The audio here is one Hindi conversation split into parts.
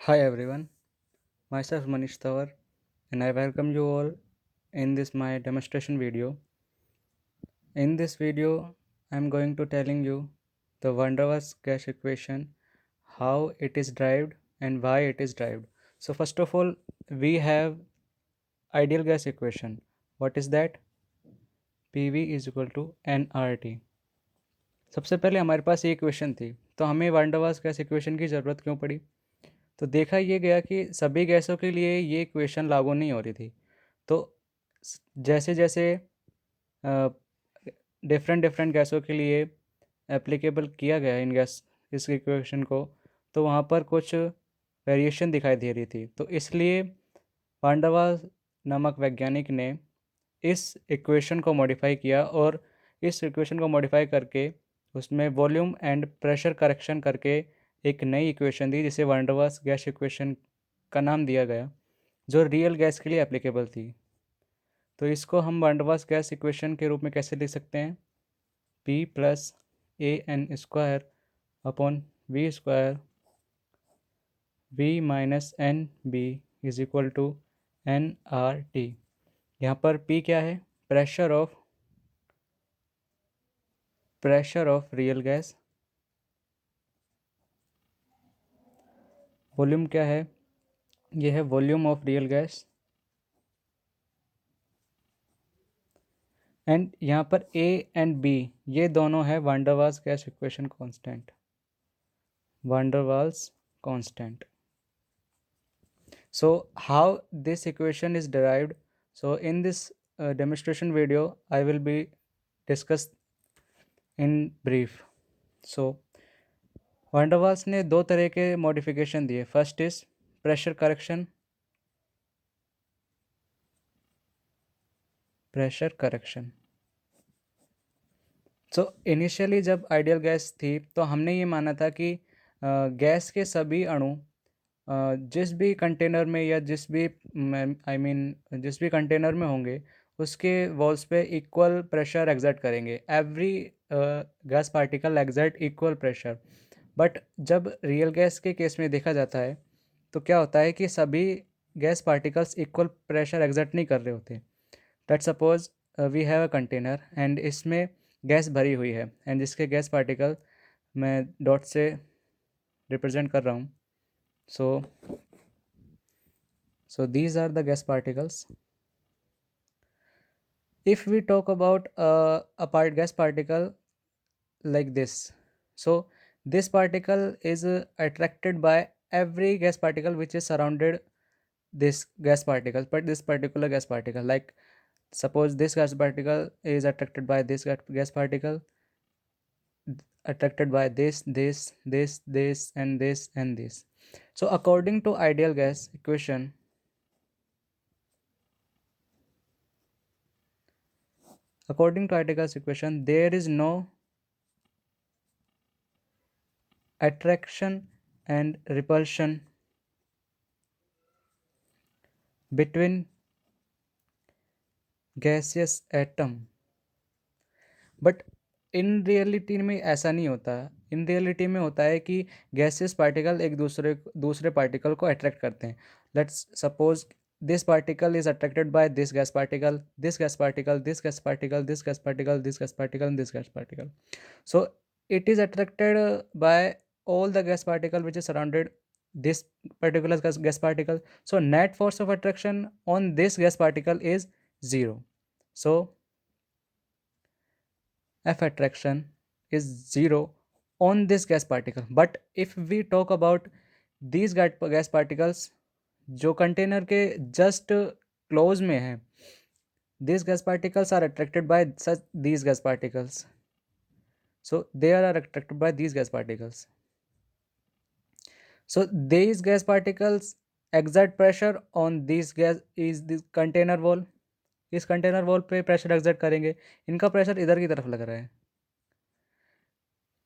Hi everyone, myself Manish Tawar and I welcome you all in this my demonstration video. In this video, I am going to telling you the van der Waals gas equation, how it is derived and why it is derived. So first of all, we have ideal gas equation. What is that? PV is equal to nRT. सबसे पहले हमारे पास ये इक्वेशन थी, तो हमें van der Waals gas equation की ज़रूरत क्यों पड़ी? तो देखा ये गया कि सभी गैसों के लिए ये इक्वेशन लागू नहीं हो रही थी। तो जैसे जैसे डिफरेंट डिफरेंट गैसों के लिए एप्लीकेबल किया गया इन गैस इस इक्वेशन को, तो वहाँ पर कुछ वेरिएशन दिखाई दे रही थी। तो इसलिए पांडवा नामक वैज्ञानिक ने इस इक्वेशन को मॉडिफाई किया और इस इक्वेशन को मॉडिफाई करके उसमें वॉल्यूम एंड प्रेशर करेक्शन करके एक नई इक्वेशन दी, जिसे van der Waals gas equation का नाम दिया गया, जो रियल गैस के लिए एप्लीकेबल थी। तो इसको हम van der Waals gas equation के रूप में कैसे लिख सकते हैं? P plus a N square upon we square v minus n b is equal to n r t. यहाँ पर P क्या है? Pressure of real gas. Volume क्या है? ये है volume of real gas. And यहाँ पर ए एंड बी ये दोनों है van der Waals gas equation constant, van der Waals constant. So how this equation is derived? So in this demonstration video, I will be discussed in brief. So van der Waals ने दो तरह के मॉडिफिकेशन दिए। First is pressure correction. So initially जब आइडियल गैस थी तो हमने ये माना था कि गैस के सभी अणु जिस भी कंटेनर में या जिस भी जिस भी कंटेनर में होंगे उसके वॉल्स पे इक्वल प्रेशर एग्जर्ट करेंगे। Every gas particle exert equal pressure. But जब रियल गैस के केस में देखा जाता है तो क्या होता है कि सभी gas particles equal pressure exert नहीं कर रहे होते। Let's suppose we have a container and इसमें गैस भरी हुई है एंड जिसके गैस पार्टिकल मैं डॉट से रिप्रेजेंट कर रहा हूँ। So these are the gas particles. If we talk about a gas particle like this, so this particle is attracted by every gas particle which is surrounded this gas particle, but this particular gas particle, like suppose this gas particle is attracted by this gas particle, attracted by this and this. So according to ideal gas equation, there is no attraction and repulsion between gaseous atom। But in reality में ऐसा नहीं होता। इन रियलिटी में होता है कि गैसेस पार्टिकल एक दूसरे पार्टिकल को अट्रैक्ट करते हैं। Let's suppose this particle is attracted by this gas particle, this gas particle, this gas particle, this gas particle, this gas particle and this gas particle. So it is attracted by all the gas particle which is surrounded this particular gas particle. So net force of attraction on this gas particle is 0. So F attraction is 0 on this gas particle. But if we talk about these gas particles जो कंटेनर के जस्ट क्लोज में है, these gas particles are attracted by these gas particles. So they are attracted by these gas particles. So these gas particles exert pressure on this container wall. इस कंटेनर वॉल पे प्रेशर एग्जर्ट करेंगे। इनका प्रेशर इधर की तरफ लग रहा है,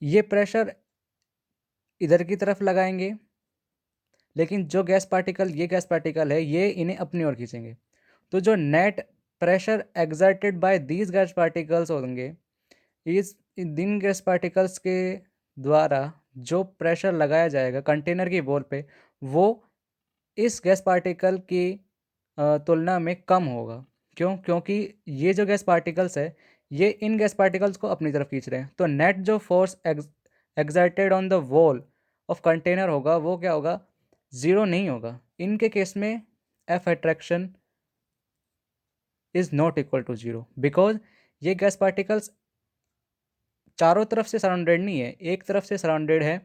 ये प्रेशर इधर की तरफ लगाएंगे, लेकिन जो गैस पार्टिकल है ये इन्हें अपनी ओर खींचेंगे। तो जो net pressure exerted by these gas particles होंगे, इस इन गैस पार्टिकल्स के द्वारा जो प्रेशर लगाया जाएगा कंटेनर की वॉल पे, वो इस गैस पार्टिकल की तुलना में कम होगा। क्यों? क्योंकि ये जो गैस पार्टिकल्स है ये इन गैस पार्टिकल्स को अपनी तरफ खींच रहे हैं। तो नेट जो force exerted on the wall of container होगा वो क्या होगा? ज़ीरो नहीं होगा। इनके केस में F attraction is not equal to zero, because ये गैस पार्टिकल्स चारों तरफ से सराउंडेड नहीं है, एक तरफ से सराउंडेड है।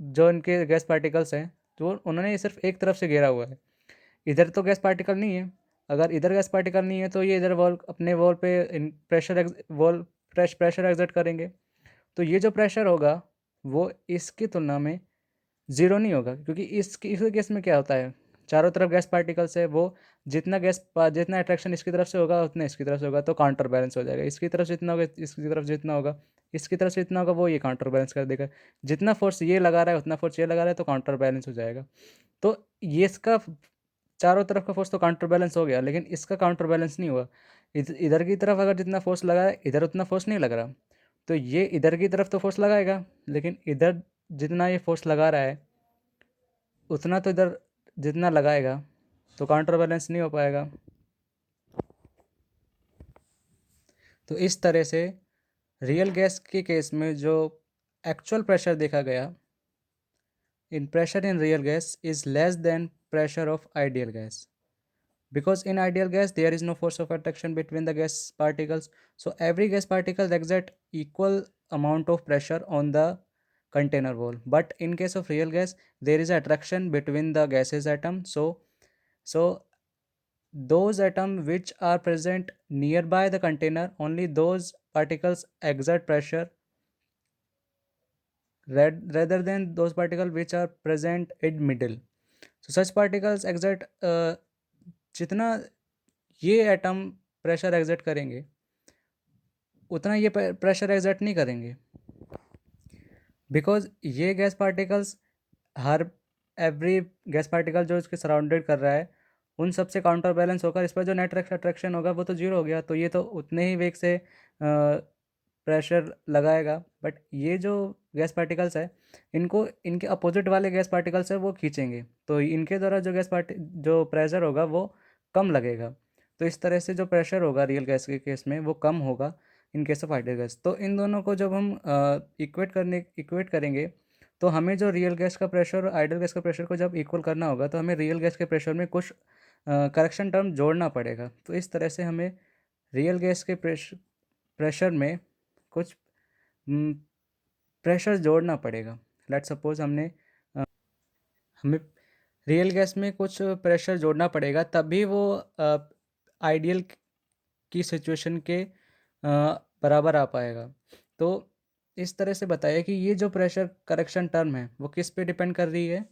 जो इनके गैस पार्टिकल्स हैं तो उन्होंने सिर्फ एक तरफ से घेरा हुआ है, इधर तो गैस पार्टिकल नहीं है। अगर इधर गैस पार्टिकल नहीं है तो ये इधर वॉल अपने वॉल पे प्रेशर एग्जर्ट करेंगे। तो ये जो प्रेशर होगा वो इसकी तुलना में ज़ीरो नहीं होगा, क्योंकि इसके केस में क्या होता है, चारों तरफ गैस पार्टिकल्स है, वो जितना अट्रैक्शन इसकी तरफ से होगा उतना इसकी तरफ से होगा, तो काउंटर बैलेंस हो जाएगा। इसकी तरफ से इतना होगा, इसकी तरफ से इतना होगा, इसकी तरफ से इतना होगा, वो ये काउंटर बैलेंस कर देगा। जितना फोर्स ये लगा रहा है उतना फोर्स ये लगा रहा है, तो काउंटर बैलेंस हो जाएगा। तो ये इसका चारों तरफ का फोर्स तो काउंटर बैलेंस हो गया, लेकिन इसका काउंटर बैलेंस नहीं हुआ। इधर की तरफ अगर जितना फोर्स लगा है इधर उतना फोर्स नहीं लग रहा, तो ये इधर की तरफ तो फोर्स लगाएगा, लेकिन इधर जितना ये फोर्स लगा रहा है उतना तो इधर जितना लगाएगा, तो काउंटर बैलेंस नहीं हो पाएगा। तो इस तरह से रियल गैस के केस में जो एक्चुअल प्रेशर देखा गया, in pressure in real gas is less than pressure of ideal gas, because in ideal gas there is no force of attraction between the gas particles, so every gas particle exert equal amount of pressure on the container wall. But in case of real gas there is attraction between the gases atom, so those atoms which are present nearby the container, only those particles exert pressure rather than those particles which are present in middle. So such particles exert जितना ये एटम प्रेशर एग्जर्ट करेंगे उतना ये प्रेशर एग्जर्ट नहीं करेंगे, बिकॉज ये गैस पार्टिकल्स हर एवरी गैस पार्टिकल जो इसके सराउंडेड कर रहा है उन सब से काउंटर बैलेंस होकर इस पर जो नेट अट्रैक्शन होगा वो तो जीरो हो गया, तो ये तो उतने ही वेग से प्रेशर लगाएगा। बट ये जो गैस पार्टिकल्स है इनको इनके अपोजिट वाले गैस पार्टिकल्स है वो खींचेंगे, तो इनके द्वारा जो प्रेशर होगा वो कम लगेगा। तो इस तरह से जो प्रेशर होगा रियल गैस के केस में वो कम होगा in case of ideal gas. तो इन दोनों को जब हम इक्वेट करेंगे तो हमें जो रियल गैस का प्रेशर और आइडियल गैस का प्रेशर को जब इक्वल करना होगा तो हमें रियल गैस के प्रेशर में कुछ करेक्शन टर्म जोड़ना पड़ेगा। तो इस तरह से हमें रियल गैस के प्रेशर में कुछ प्रेशर जोड़ना पड़ेगा। लेट सपोज हमें रियल गैस में कुछ प्रेशर जोड़ना पड़ेगा, तभी वो आइडियल की सिचुएशन के बराबर आ पाएगा। तो इस तरह से बताया कि ये जो प्रेशर करेक्शन टर्म है वो किस पे डिपेंड कर रही है,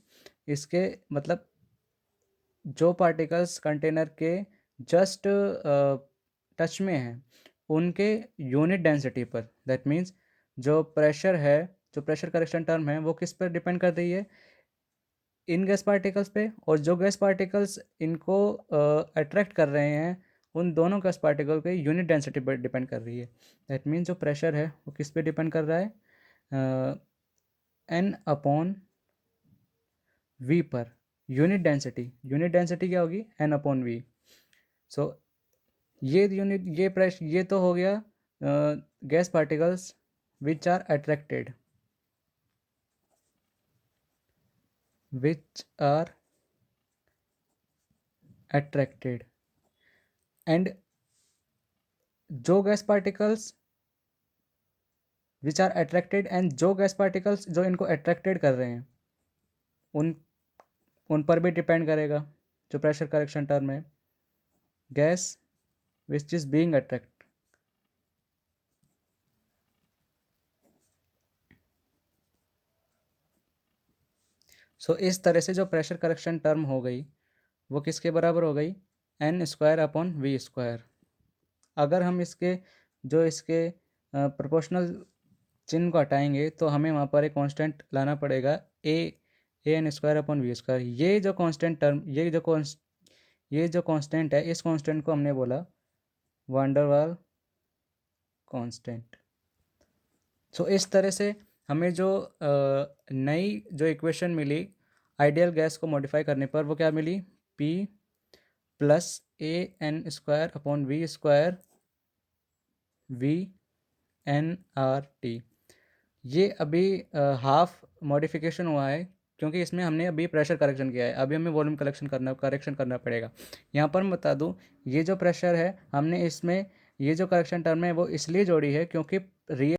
इसके मतलब जो पार्टिकल्स कंटेनर के जस्ट टच में हैं उनके यूनिट डेंसिटी पर, दैट मीन्स जो प्रेशर है, जो प्रेशर करेक्शन टर्म है वो किस पर डिपेंड कर रही है, इन गैस पार्टिकल्स पे, और जो गैस पार्टिकल्स इनको अट्रैक्ट कर रहे हैं उन दोनों गैस पार्टिकल के यूनिट डेंसिटी पर डिपेंड कर रही है। दैट मीन्स जो प्रेशर है वो किस पे डिपेंड कर रहा है, एन अपॉन वी पर। यूनिट डेंसिटी क्या होगी? N upon we. सो ये तो हो गया gas particles which are attracted, which are attracted, and जो gas particles which are attracted, and जो गैस पार्टिकल्स जो इनको अट्रैक्टेड कर रहे हैं उन उन पर भी डिपेंड करेगा जो प्रेशर करेक्शन टर्म है, gas which is being attract. So इस तरह से जो प्रेशर करेक्शन टर्म हो गई वो किसके बराबर हो गई? N square upon we square. अगर हम इसके प्रोपोर्शनल चिन्ह को हटाएंगे तो हमें वहाँ पर एक कांस्टेंट लाना पड़ेगा, A N square upon we square. ये जो कांस्टेंट है इस कांस्टेंट को हमने बोला वांडरवाल कांस्टेंट। सो इस तरह से हमें जो नई जो इक्वेशन मिली आइडियल गैस को मॉडिफाई करने पर वो क्या मिली, P plus AN² upon V² VnRT। ये अभी हाफ मॉडिफिकेशन हुआ है, क्योंकि इसमें हमने अभी प्रेशर करेक्शन किया है, अभी हमें वॉल्यूम करेक्शन करना पड़ेगा। यहाँ पर मैं बता दूँ, ये जो प्रेशर है हमने इसमें ये जो करेक्शन टर्म है वो इसलिए जोड़ी है क्योंकि रियल